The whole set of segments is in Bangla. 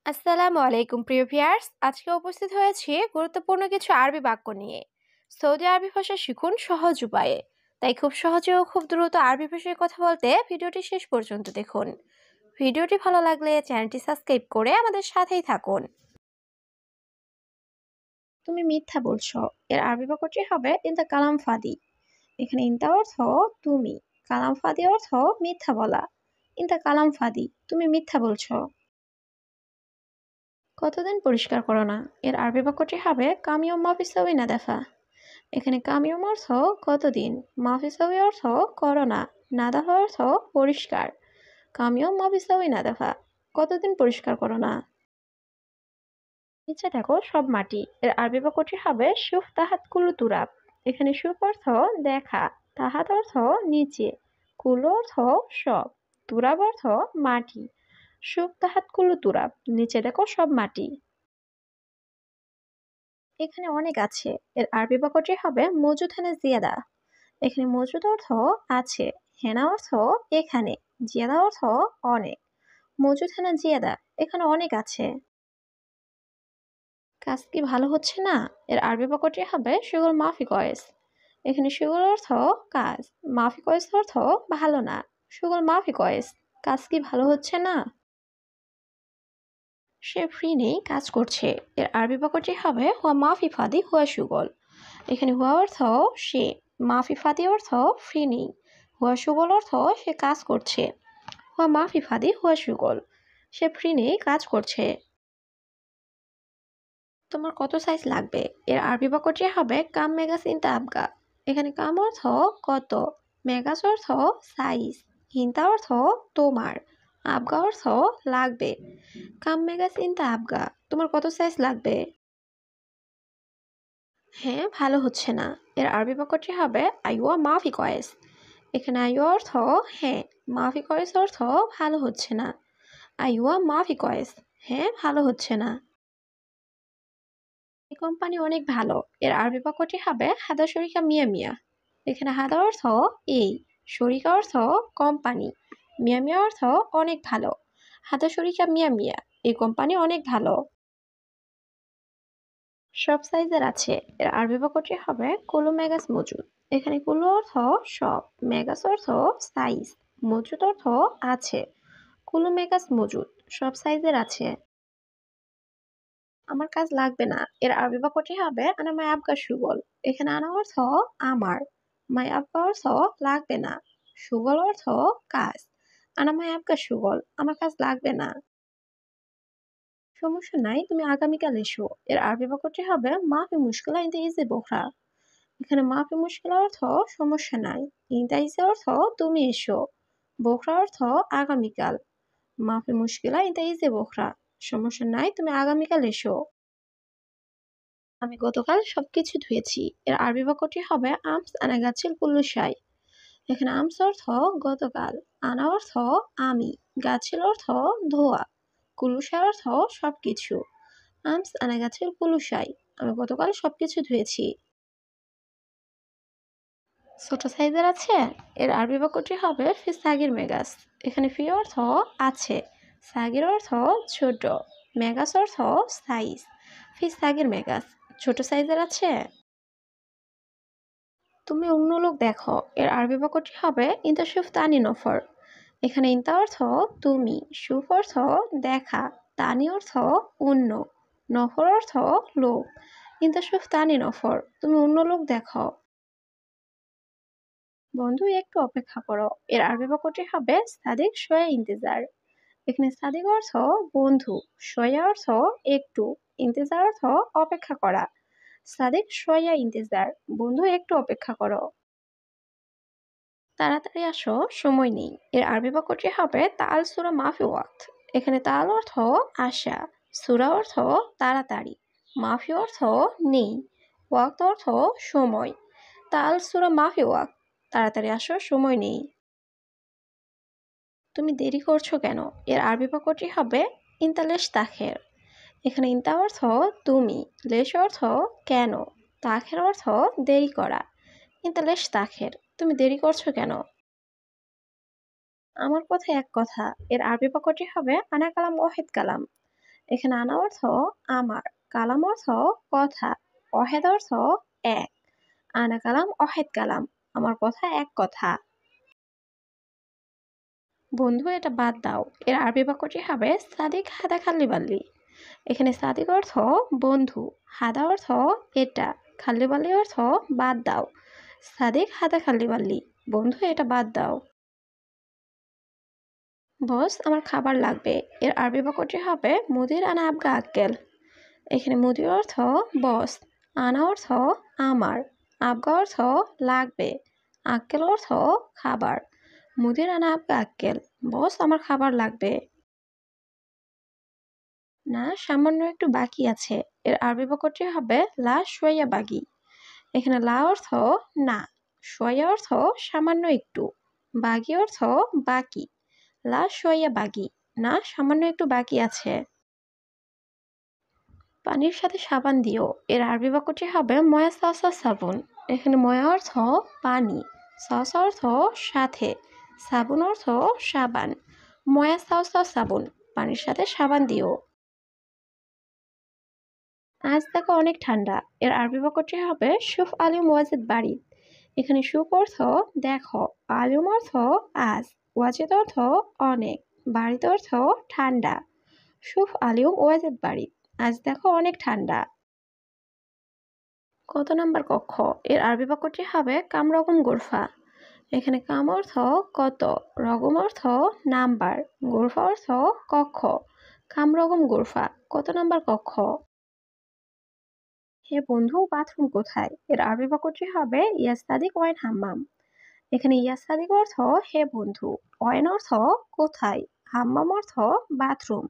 আসসালামু আলাইকুম প্রিয় ভিউয়ার্স, আজকে উপস্থিত হয়েছি গুরুত্বপূর্ণ কিছু আরবি বাক্য নিয়ে। সৌদি আরবি ভাষা শিখুন সহজ উপায়ে। তাই খুব সহজে ও খুব দ্রুত আরবি ভাষায় কথা বলতে ভিডিওটি শেষ পর্যন্ত দেখুন। ভিডিওটি ভালো লাগলে চ্যানেলটি সাবস্ক্রাইব করে আমাদের সাথেই থাকুন। তুমি মিথ্যা বলছো, এর আরবি বাক্যটি হবে ইনতা কালাম ফাদি। এখানে ইনতা অর্থ তুমি, কালাম ফাদি অর্থ মিথ্যা বলা। ইনতা কালাম ফাদি, তুমি মিথ্যা বলছো। কতদিন পরিষ্কার করো না, এর আরবি বাক্যটি হবে কামিয়ম মাফিসাউই না দেখা। এখানে কামিয়ম অর্থ কতদিন, মাফিসাউই অর্থ করো না, নাদাহ অর্থ পরিষ্কার। কামিয়ম মাফিসাউই না দেখা, কতদিন পরিষ্কার করো না। নিচে দেখো সব মাটি, এর আরবি বাক্যটি হবে সুফ তাহাত কুলু তুরাব। এখানে সুফ অর্থ দেখা, তাহাত অর্থ নিচে, কুলু অর্থ সব, তুরাব অর্থ মাটি। সুফ তাহাত কুলু তুরাব, নিচে দেখো সব মাটি। এখানে অনেক আছে, এর আরবি বাক্যটি হবে মজুদ হেনা জিয়াদা। এখানে মজুদ অর্থ আছে, হেনা অর্থ এখানে, জিয়াদা অর্থ অনেক। মজুদ হেনা জিয়াদা, এখানে অনেক আছে। কাজ কি ভালো হচ্ছে না, এর আরবি বাক্যটি হবে শুগল মাফি কয়েস। এখানে শুগল অর্থ কাজ, মাফি কয়েস অর্থ ভালো না। শুগল মাফি কয়েস, কাজ কি ভালো হচ্ছে না। সে ফ্রি নেই, কাজ করছে। এর আরবি বাক্যটি হবে হুয়া মাফি ফাদি হুয়া সুগল। এখানে হুয়া অর্থ সে, মাফি ফাদি অর্থ ফ্রি নেই, হুয়া সুগল অর্থ সে কাজ করছে। হুয়া মাফি ফাদি হুয়া সুগল, সে ফ্রি নেই, কাজ করছে। তোমার কত সাইজ লাগবে, এর আরবি বাক্যটি হবে কাম মেগাস ইনতা আবগা। এখানে কাম অর্থ কত, মেগাস অর্থ সাইজ, ইনতা অর্থ তোমার, আবগা অর্থ লাগবে। কাম মেগাস ইনতা আবগা, তোমার কত সাইজ লাগবে। হ্যাঁ ভালো হচ্ছে না, এর আরবি বাক্যটি হবে আইওয়া মাফি কয়েস। এখানে আইওয়া অর্থ হ্যাঁ, মাফি কয়েস অর্থ ভালো হচ্ছে না। আইওয়া মাফি কয়েস, হ্যাঁ ভালো হচ্ছে না। এই কোম্পানি অনেক ভালো, এর আরবি বাক্যটি হবে হাদা শরিকা মিয়া মিয়া। এখানে হাদা অর্থ এই, শরিকা অর্থ কোম্পানি, মিয়া মিয়া অর্থ অনেক ভালো। হাদা শরিকা মিয়া মিয়া, এই কোম্পানি অনেক ভালো। সব সাইজের আছে, এর আরবি বাক্যটি হবে কুলু মেগাস মজুদ। এখানে কুলু অর্থ সব, মেগাস অর্থ সাইজ, মজুদ অর্থ আছে। কুলু মেগাস মজুদ, সব সাইজের আছে। আমার কাজ লাগবে না, এর আরবি বাক্যটি হবে আনা মাই আবগা সুগল। এখানে আনা অর্থ আমার, মাই আবগা অর্থ লাগবে না, সুগল অর্থ কাজ। আনা মাই আবগা সুগল, আমার কাজ লাগবে না। সমস্যা নাই, তুমি আগামীকাল এসো, এর আরবি বাক্যটি হবে মাফি মুশকিলা ইনতা ইজি বোখরা। এখানে মাফি মুশকিলা অর্থ সমস্যা নাই, ইনতা ইজি অর্থ তুমি এসো, বোখরা অর্থ আগামীকাল। মাফি মুশকিলা ইনতা ইজি বোখরা, সমস্যা নাই, তুমি আগামীকাল এসো। আমি গতকাল সবকিছু ধুয়েছি, এর আরবি বাক্যটি হবে আমস আনা গাছিল কুল্লু শাই। এখানে আমস অর্থ গতকাল, আনা অর্থ আমি, গাছিল অর্থ ধোয়া, কুল্লু শাই অর্থ সবকিছু। আমস আনা গাছিল কুল্লু শাই, আমি গতকাল সবকিছু ধুয়েছি। ছোট সাইজের আছে, এর আরবি বাক্যটি হবে ফি সাগির মেগাস। এখানে ফি অর্থ আছে, সাগির অর্থ ছোট, মেগাস অর্থ সাইজ। ফি সাগির মেগাস, ছোট সাইজের আছে। তুমি অন্য লোক দেখো, এর আরবি বাক্যটি হবে ইনতা শুফ তানি নফর। এখানে ইনতা অর্থ তুমি, শুফ অর্থ দেখা, তানি অর্থ অন্য, নফর অর্থ লোক। ইনতা শুফ তানি নফর, তুমি অন্য লোক দেখো। বন্ধু একটু অপেক্ষা করো, এর আরবি বাক্যটি হবে সাদিক শোয়া ইন্তেজার। এখানে সাদিক অর্থ বন্ধু, শোয়া অর্থ একটু, ইন্তেজার অর্থ অপেক্ষা করা। সাদিক শোয়া ইন্তেজার, বন্ধু একটু অপেক্ষা করো। তাড়াতাড়ি আসো, সময় নেই, এর আরবি বাক্যটি হবে তাল সুরা মাফি ওয়াক্ত। এখানে তাল অর্থ আসা, সুরা অর্থ তাড়াতাড়ি, মাফি অর্থ নেই, ওয়াক্ত অর্থ সময়। তাল সুরা মাফি ওয়াক্ত, তাড়াতাড়ি আসো, সময় নেই। তুমি দেরি করছো কেন, এর আরবি বাক্যটি হবে ইন্তালেশ তাখের। এখানে ইন্তা অর্থ তুমি, লেশ অর্থ কেন, তাখের অর্থ দেরি করা। ইন্তালেশ তাখের, তুমি দেরি করছো কেন। আমার কথা এক কথা, এর আরবি বাক্যটি হবে আনা কালাম ওয়াহিদ কালাম। এখানে আনা অর্থ আমার, কালাম অর্থ কথা, অহেদ অর্থ এক। আনা কালাম অহেদ কালাম, আমার কথা এক কথা। বন্ধু এটা বাদ দাও, এর আরবি বাক্যটি হবে সাদিক হাদা খাল্লি বাল্লি। এখানে সাদিক অর্থ বন্ধু, হাদা অর্থ এটা, খাল্লি বাল্লি অর্থ বাদ দাও। সাদিক হাদা খাল্লি বাল্লি, বন্ধু এটা বাদ দাও। বস আমার খাবার লাগবে, এর আরবি বাক্যটি হবে মুদির আনা আবগা আক্কেল। এখানে মুদির অর্থ বস, আনা অর্থ আমার, আবগা অর্থ লাগবে, আক্কেল অর্থ খাবার। মুদির আনা আবগা আক্কেল, বস আমার খাবার লাগবে। না সামান্য একটু বাকি আছে, এর আরবি বাক্যটি হবে লা শোয়া বাগি। এখানে লা অর্থ না, শোয়া অর্থ সামান্য একটু, বাগি অর্থ বাকি। লা শোয়া বাগি, না সামান্য একটু বাকি আছে। পানির সাথে সাবান দিও, এর আরবি বাক্যটি হবে ময়া সাসা সাবুন। এখানে ময়া অর্থ পানি, সাসা অর্থ সাথে, সাবুন অর্থ সাবান। ময়া সাসা সাবুন, পানির সাথে সাবান দিও। আজ দেখো অনেক ঠান্ডা, এর আরবি বাক্যটি হবে শুফ আলিম ওয়াজিদ বাড়ি। এখানে শুফ অর্থ দেখো, আলিম অর্থ আজ, ওয়াজিদ অর্থ অনেক, বাড়িত অর্থ ঠান্ডা। শুফ আলিম ওয়াজিদ বাড়ি, আজ দেখো অনেক ঠান্ডা। কত নাম্বার কক্ষ, এর আরবি বাক্যটি হবে কাম রকম গোরফা। এখানে কাম অর্থ কত, রকম অর্থ নাম্বার, গোরফা অর্থ কক্ষ। কাম রকম গোরফা, কত নাম্বার কক্ষ। হে বন্ধু বাথরুম কোথায়, এর আরবি বাক্যটি হবে ইয়াস্তাদিক ওয়াইন হাম্মাম। এখানে ইয়াস্তাদিক অর্থ হে বন্ধু, ওয়াইন অর্থ কোথায়, হাম্মাম অর্থ বাথরুম।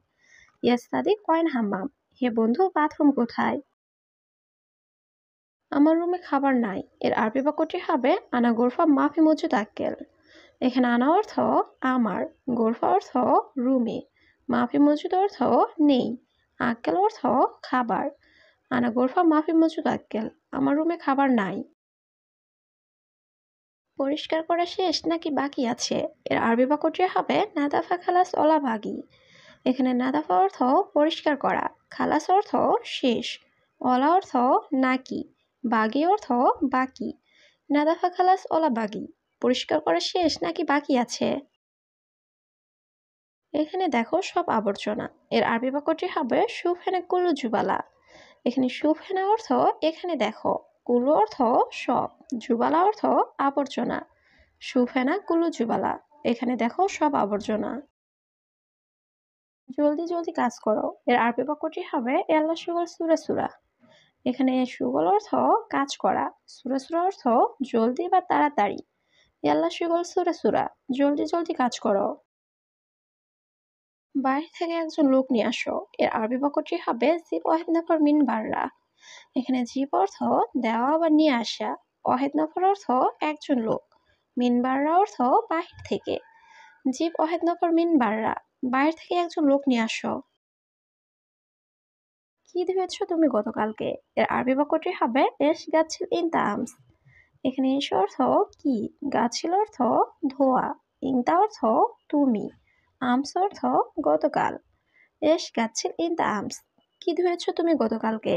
ইয়াস্তাদিক ওয়াইন হাম্মাম, হে বন্ধু বাথরুম কোথায়। আমার রুমে খাবার নাই, এর আরবি বাক্যটি হবে আনা গোরফা মাফি মজুদ আক্কেল। এখানে আনা অর্থ আমার, গোরফা অর্থ রুমে, মাফি মজুদ অর্থ নেই, আক্কেল অর্থ খাবার। আনা গোরফা মাফি মজুদ আক্কেল, আমার রুমে খাবার নাই। পরিষ্কার করা শেষ নাকি বাকি আছে, এর আরবি বাক্যটি হবে নাদাফা খালাস ওলা বাগি। এখানে নাদাফা অর্থ পরিষ্কার করা, খালাস অর্থ শেষ, ওলা অর্থ নাকি, বাগি অর্থ বাকি। নাদাফা খালাস ওলা বাগি, পরিষ্কার করা শেষ নাকি বাকি আছে। এখানে দেখো সব আবর্জনা, এর আরবি বাক্যটি হবে সুফেনা কুল্লু জুবালা। এখানে সুফেনা অর্থ এখানে দেখো, কুল্লু অর্থ সব, জুবালা অর্থ আবর্জনা। সুফেনা কুল্লু জুবালা, এখানে দেখো সব আবর্জনা। জলদি জলদি কাজ করো, এর আরবি বাক্যটি হবে আল্লাহ সুগল সুরা সুরা। এখানে সুগল অর্থ কাজ করা, সুরা সুরা অর্থ জলদি বা তাড়াতাড়ি। আল্লাহ সুগল সুরা সুরা, জলদি জলদি কাজ করো। বাইরে থেকে একজন লোক নিয়ে আসো, এর আরবি বাক্যটি হবে জিব ওয়াহিদ নফর মিন বাররা। এখানে জিব অর্থ দেওয়া বা নিয়ে আসা, ওয়াহিদ নফর অর্থ একজন লোক, মিন বাররা অর্থ বাহির থেকে। জিব ওয়াহিদ নফর মিন বাররা, বাইরে থেকে একজন লোক নিয়ে আসো। কি ধুয়েছো তুমি গতকালকে, এর আরবি বাক্যটি হবে এস গাছিল ইনতা আমস। এখানে এস অর্থ কি, গাছিল অর্থ ধোয়া, ইনতা অর্থ তুমি, আমস অর্থ গতকাল। এস গাছিল ইনতা আমস, কি ধুয়েছো তুমি গতকালকে।